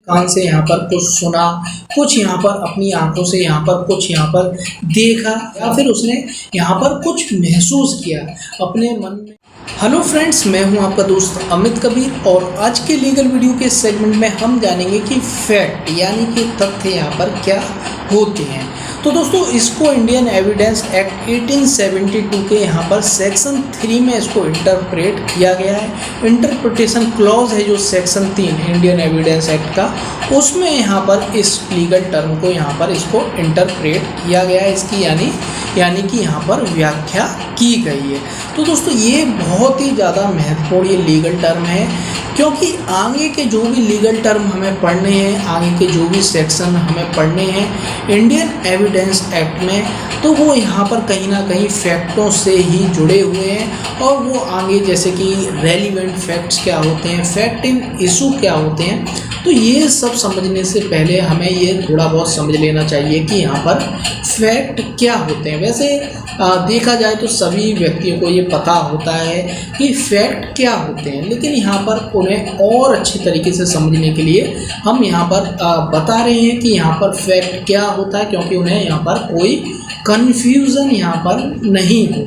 कान से यहाँ पर कुछ सुना, कुछ यहाँ पर अपनी आंखों से यहाँ पर कुछ यहाँ पर देखा, या फिर उसने यहाँ पर कुछ महसूस किया अपने मन में। हेलो फ्रेंड्स, मैं हूं आपका दोस्त अमित कबीर और आज के लीगल वीडियो के सेगमेंट में हम जानेंगे कि फैक्ट यानी कि तथ्य यहाँ पर क्या होते हैं। तो दोस्तों, इसको इंडियन एविडेंस एक्ट 1872 के यहाँ पर सेक्शन 3 में इसको इंटरप्रेट किया गया है। इंटरप्रिटेशन क्लॉज है जो सेक्शन 3 इंडियन एविडेंस एक्ट का, उसमें यहाँ पर इस लीगल टर्म को यहाँ पर इसको इंटरप्रेट किया गया है, इसकी यानी कि यहाँ पर व्याख्या की गई है। तो दोस्तों, ये बहुत ही ज़्यादा महत्वपूर्ण ये लीगल टर्म है, क्योंकि आगे के जो भी लीगल टर्म हमें पढ़ने हैं, आगे के जो भी सेक्शन हमें पढ़ने हैं इंडियन एविडेंस एक्ट में, तो वो यहाँ पर कहीं ना कहीं फैक्टों से ही जुड़े हुए हैं। और वो आगे जैसे कि रेलिवेंट फैक्ट्स क्या होते हैं, फैक्ट इन इशू क्या होते हैं, तो ये सब समझने से पहले हमें ये थोड़ा बहुत समझ लेना चाहिए कि यहाँ पर फैक्ट क्या होते हैं। वैसे देखा जाए तो सभी व्यक्तियों को ये पता होता है कि फैक्ट क्या होते हैं, लेकिन यहाँ पर उन्हें और अच्छी तरीके से समझने के लिए हम यहाँ पर बता रहे हैं कि यहाँ पर फैक्ट क्या होता है, क्योंकि उन्हें यहाँ पर कोई कन्फ्यूज़न यहाँ पर नहीं हो।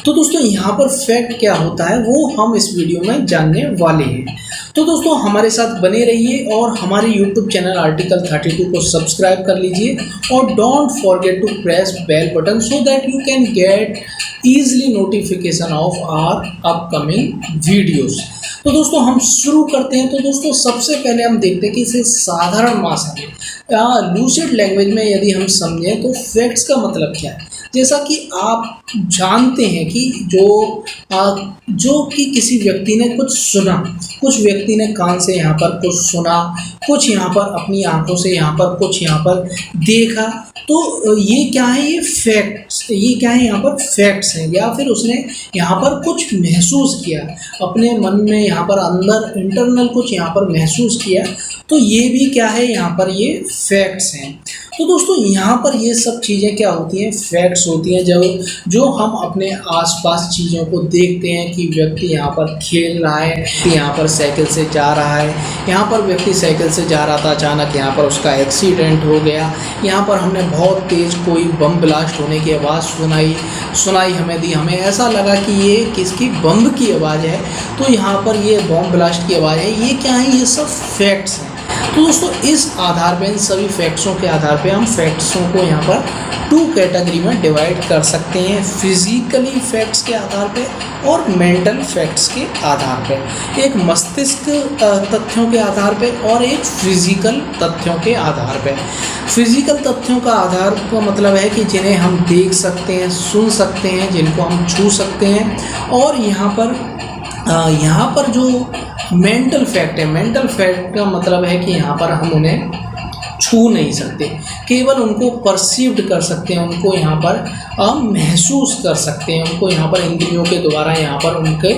तो दोस्तों, यहाँ पर फैक्ट क्या होता है वो हम इस वीडियो में जानने वाले हैं। तो दोस्तों, हमारे साथ बने रहिए और हमारे YouTube चैनल आर्टिकल 32 को सब्सक्राइब कर लीजिए और don't forget to press bell button so that you can get easily notification of our upcoming videos. तो दोस्तों, हम शुरू करते हैं। तो दोस्तों, सबसे पहले हम देखते हैं कि इसे साधारण भाषा में लूसिड लैंग्वेज में यदि हम समझें तो फैक्ट्स का मतलब क्या है। जैसा कि आप जानते हैं कि जो कि किसी व्यक्ति ने कुछ सुना, कुछ व्यक्ति ने कान से यहाँ पर कुछ सुना, कुछ यहाँ पर अपनी आंखों से यहाँ पर कुछ यहाँ पर देखा, तो ये क्या है, ये क्या है, यहाँ पर फैक्ट्स हैं। या फिर उसने यहाँ पर कुछ महसूस किया, अपने मन में यहाँ पर अंदर इंटरनल कुछ यहाँ पर महसूस किया, तो ये भी क्या है, यहाँ पर ये फैक्ट्स हैं। तो दोस्तों, यहाँ पर ये सब चीज़ें क्या होती हैं, फैक्ट्स होती हैं। जो हम अपने आसपास चीज़ों को देखते हैं कि व्यक्ति यहाँ पर खेल रहा है, यहाँ पर साइकिल से जा रहा है, यहाँ पर व्यक्ति साइकिल से जा रहा था, अचानक यहाँ पर उसका एक्सीडेंट हो गया, यहाँ पर हमने बहुत तेज़ कोई बम ब्लास्ट होने की आवाज़ सुनाई हमें ऐसा लगा कि ये किसकी बम की आवाज़ है, तो यहाँ पर ये बम ब्लास्ट की आवाज़ है। ये क्या है, ये सब फैक्ट्स हैं। तो दोस्तों, इस आधार पे, इन सभी फैक्ट्सों के आधार पे हम फैक्ट्सों को यहाँ पर 2 कैटेगरी में डिवाइड कर सकते हैं, फिजिकली फैक्ट्स के आधार पे और मेंटल फैक्ट्स के आधार पे। एक मस्तिष्क तथ्यों के आधार पे और एक फिजिकल तथ्यों के आधार पे। फिजिकल तथ्यों का आधार का मतलब है कि जिन्हें हम देख सकते हैं, सुन सकते हैं, जिनको हम छू सकते हैं। और यहाँ पर जो मेंटल फैक्ट है, मेंटल फैक्ट का मतलब है कि यहाँ पर हम उन्हें छू नहीं सकते, केवल उनको परसीव्ड कर सकते हैं, उनको यहाँ पर महसूस कर सकते हैं, उनको यहाँ पर इंद्रियों के द्वारा यहाँ पर उनके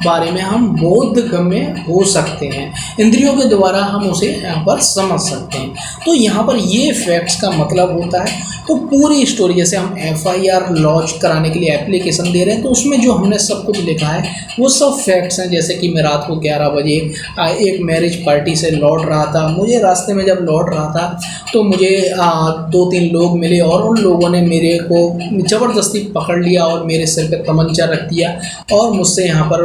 बारे में हम बोधगम्य हो सकते हैं, इंद्रियों के द्वारा हम उसे यहाँ पर समझ सकते हैं। तो यहाँ पर ये फैक्ट्स का मतलब होता है। तो पूरी स्टोरी, जैसे हम FIR लॉन्च कराने के लिए एप्लीकेशन दे रहे हैं, तो उसमें जो हमने सब कुछ लिखा है वो सब फैक्ट्स हैं। जैसे कि मैं रात को 11 बजे एक मैरिज पार्टी से लौट रहा था, मुझे रास्ते में जब लौट रहा था तो मुझे 2-3 लोग मिले और उन लोगों ने मेरे को ज़बरदस्ती पकड़ लिया और मेरे सिर पे तमंचा रख दिया और मुझसे यहाँ पर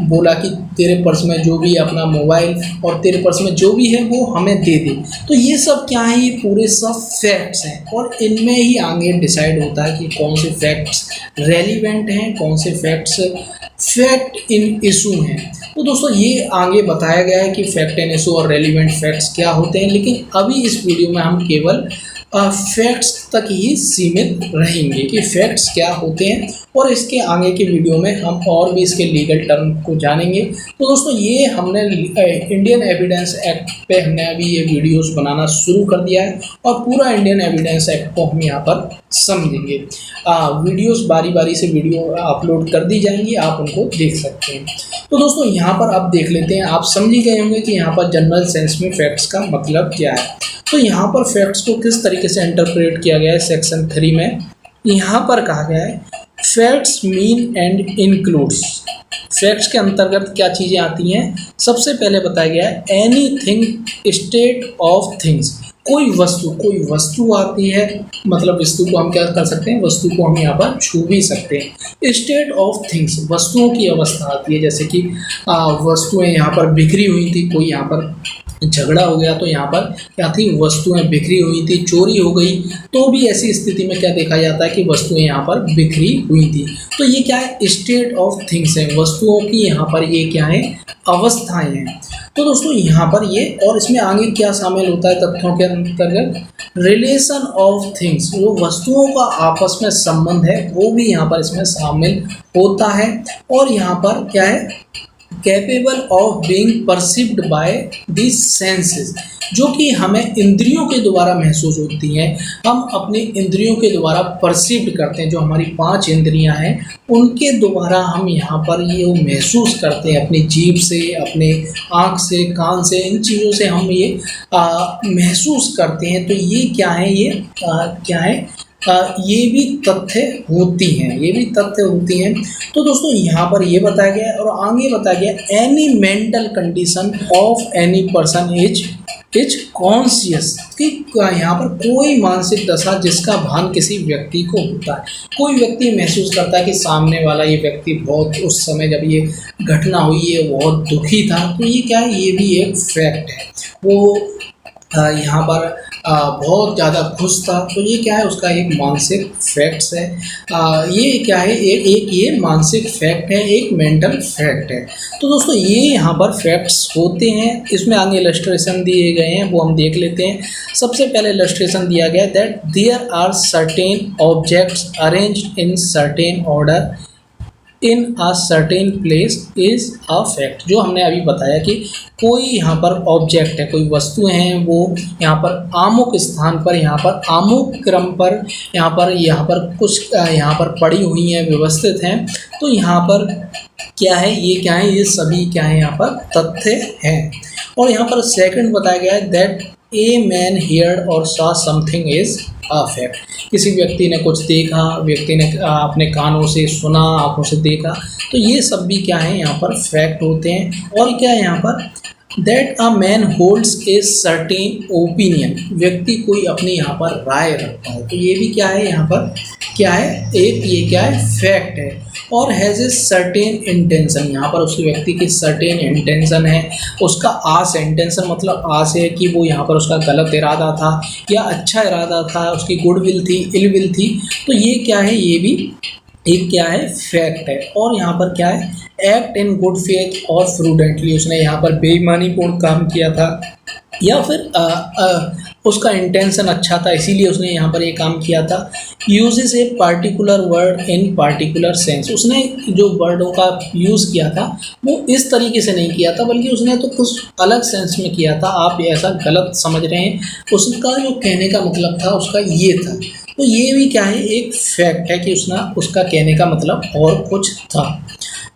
बोला कि तेरे पर्स में जो भी अपना मोबाइल और तेरे पर्स में जो भी है वो हमें दे दे। तो ये सब क्या है, ये पूरे सब फैक्ट्स हैं और इनमें ही आगे डिसाइड होता है कि कौन से फैक्ट्स रेलिवेंट हैं, कौन से फैक्ट्स फैक्ट इन इशू हैं। तो दोस्तों, ये आगे बताया गया है कि फैक्ट इन इशू और रेलिवेंट फैक्ट्स क्या होते हैं, लेकिन अभी इस वीडियो में हम केवल फैक्ट्स तक ही सीमित रहेंगे कि फैक्ट्स क्या होते हैं, और इसके आगे के वीडियो में हम और भी इसके लीगल टर्म को जानेंगे। तो दोस्तों, ये हमने इंडियन एविडेंस एक्ट पे हमने अभी ये वीडियोस बनाना शुरू कर दिया है और पूरा इंडियन एविडेंस एक्ट को हम यहाँ पर समझेंगे। वीडियोस बारी बारी से वीडियो अपलोड कर दी जाएंगी, आप उनको देख सकते हैं। तो दोस्तों, यहाँ पर आप देख लेते हैं, आप समझ ही गए होंगे कि यहाँ पर जनरल सेंस में फैक्ट्स का मतलब क्या है। तो यहाँ पर फैक्ट्स को किस तरीके से इंटरप्रेट किया गया है सेक्शन 3 में, यहाँ पर कहा गया है facts mean and includes facts के अंतर्गत क्या चीज़ें आती हैं, सबसे पहले बताया गया है एनीथिंग स्टेट ऑफ थिंग्स। कोई वस्तु आती है, मतलब वस्तु को हम क्या कर सकते हैं, वस्तु को हम यहाँ पर छू भी सकते हैं। स्टेट ऑफ थिंग्स, वस्तुओं की अवस्था आती है, जैसे कि वस्तुएं यहाँ पर बिखरी हुई थी, कोई यहाँ पर झगड़ा हो गया तो यहाँ पर क्या थी, वस्तुएं बिखरी हुई थी, चोरी हो गई तो भी ऐसी स्थिति में क्या देखा जाता है कि वस्तुएं यहाँ पर बिखरी हुई थी। तो ये क्या है, स्टेट ऑफ थिंग्स है, वस्तुओं की यहाँ पर ये क्या है, अवस्थाएं हैं। तो दोस्तों यहाँ पर ये, और इसमें आगे क्या शामिल होता है तथ्यों के अंतर्गत, रिलेशन ऑफ थिंग्स, वो वस्तुओं का आपस में संबंध है वो भी यहाँ पर इसमें शामिल होता है। और यहाँ पर क्या है, capable of being perceived by the senses, जो कि हमें इंद्रियों के द्वारा महसूस होती हैं, हम अपने इंद्रियों के द्वारा परसिव्ड करते हैं, जो हमारी 5 इंद्रियां हैं उनके द्वारा हम यहाँ पर ये महसूस करते हैं, अपनी जीभ से, अपने आँख से, कान से, इन चीज़ों से हम ये महसूस करते हैं। तो ये क्या है, ये क्या है, ये भी तथ्य होती हैं, ये भी तथ्य होती हैं। तो दोस्तों यहाँ पर ये बताया गया है, और आगे बताया गया any mental condition of any person is conscious, कि यहाँ पर कोई मानसिक दशा जिसका भान किसी व्यक्ति को होता है, कोई व्यक्ति महसूस करता है कि सामने वाला ये व्यक्ति बहुत, उस समय जब ये घटना हुई है बहुत दुखी था, तो ये क्या है, ये भी एक फैक्ट है। वो यहाँ पर बहुत ज़्यादा खुश था, तो ये क्या है, उसका एक मानसिक फैक्ट्स है। ये क्या है, एक ये मानसिक फैक्ट है, एक मेंटल फैक्ट है। तो दोस्तों ये यहाँ पर फैक्ट्स होते हैं। इसमें आगे इलस्ट्रेशन दिए गए हैं, वो हम देख लेते हैं। सबसे पहले इलस्ट्रेशन दिया गया that there are certain objects arranged in certain order in a certain place is a fact. जो हमने अभी बताया कि कोई यहाँ पर ऑब्जेक्ट है, कोई वस्तु हैं, वो यहाँ पर आमुक स्थान पर, यहाँ पर आमुक क्रम पर, यहाँ पर कुछ यहाँ पर पड़ी हुई हैं, व्यवस्थित हैं। तो यहाँ पर क्या है, ये क्या है, ये सभी क्या है, यहाँ पर तथ्य हैं। और यहाँ पर सेकंड बताया गया है दैट ए मैन हियर्ड और saw something is a fact. किसी व्यक्ति ने कुछ देखा, व्यक्ति ने अपने कानों से सुना, आंखों से देखा, तो ये सब भी क्या है, यहाँ पर फैक्ट होते हैं। और क्या है यहाँ पर, that a man holds a certain opinion, व्यक्ति कोई अपनी यहाँ पर राय रखता है, तो ये भी क्या है, यहाँ पर क्या है, एक ये क्या है, फैक्ट है। और हैज़ ए सर्टेन इंटेंशन, यहाँ पर उस व्यक्ति की सर्टेन इंटेंशन है, उसका आस, इंटेंशन मतलब आस है कि वो यहाँ पर उसका गलत इरादा था या अच्छा इरादा था, उसकी गुडविल थी, इलविल थी, तो ये क्या है, ये भी एक क्या है, फैक्ट है। और यहाँ पर क्या है, एक्ट इन गुड फेथ और प्रूडेंटली, उसने यहाँ पर बेईमानीपूर्ण काम किया था या फिर उसका इंटेंशन अच्छा था इसीलिए उसने यहाँ पर ये काम किया था। Uses a particular word in particular sense, उसने जो वर्डों का यूज़ किया था वो इस तरीके से नहीं किया था, बल्कि उसने तो कुछ अलग सेंस में किया था, आप ऐसा गलत समझ रहे हैं, उसका जो कहने का मतलब था उसका ये था। तो ये भी क्या है, एक फैक्ट है कि उसका कहने का मतलब और कुछ था।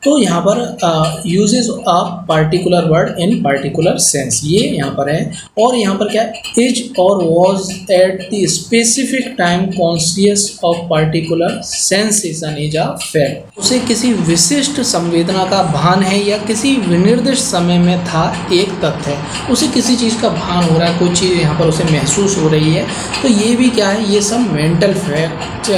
तो यहाँ पर uses a particular word in particular sense, ये यहाँ पर है। और यहाँ पर क्या, इज और was at the specific time conscious of particular sensation is a fact, उसे किसी विशिष्ट संवेदना का भान है या किसी विनिर्दिष्ट समय में था, एक तथ्य है, उसे किसी चीज़ का भान हो रहा है, कोई चीज़ यहाँ पर उसे महसूस हो रही है, तो ये भी क्या है, ये सब मेंटल फैक्ट,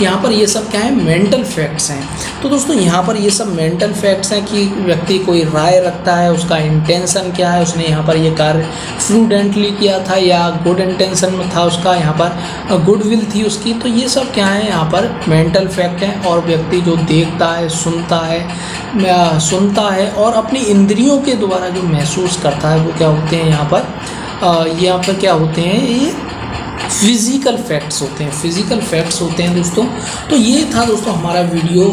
यहाँ पर ये सब क्या है, मेंटल फैक्ट्स हैं। तो दोस्तों यहाँ पर ये सब मेंटल फैक्ट्स हैं कि व्यक्ति कोई राय रखता है, उसका इंटेंशन क्या है, उसने यहाँ पर ये कार्य प्रूडेंटली किया था या गुड इंटेंशन में था, उसका यहाँ पर गुडविल थी उसकी, तो ये सब क्या है, यहाँ पर मेंटल फैक्ट हैं। और व्यक्ति जो देखता है, सुनता है और अपनी इंद्रियों के द्वारा जो महसूस करता है, वो क्या होते हैं, यहाँ पर क्या होते हैं, ये फिज़िकल फैक्ट्स होते हैं, फिज़िकल फैक्ट्स होते हैं दोस्तों। तो ये था दोस्तों हमारा वीडियो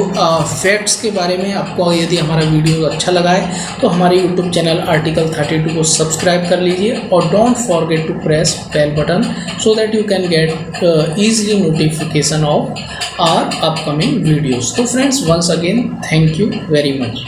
फैक्ट्स के बारे में। आपको यदि हमारा वीडियो अच्छा लगा है तो हमारे यूट्यूब चैनल आर्टिकल 32 को सब्सक्राइब कर लीजिए और don't forget to press bell button so that you can get easily notification of our upcoming videos. तो friends, once again thank you very much.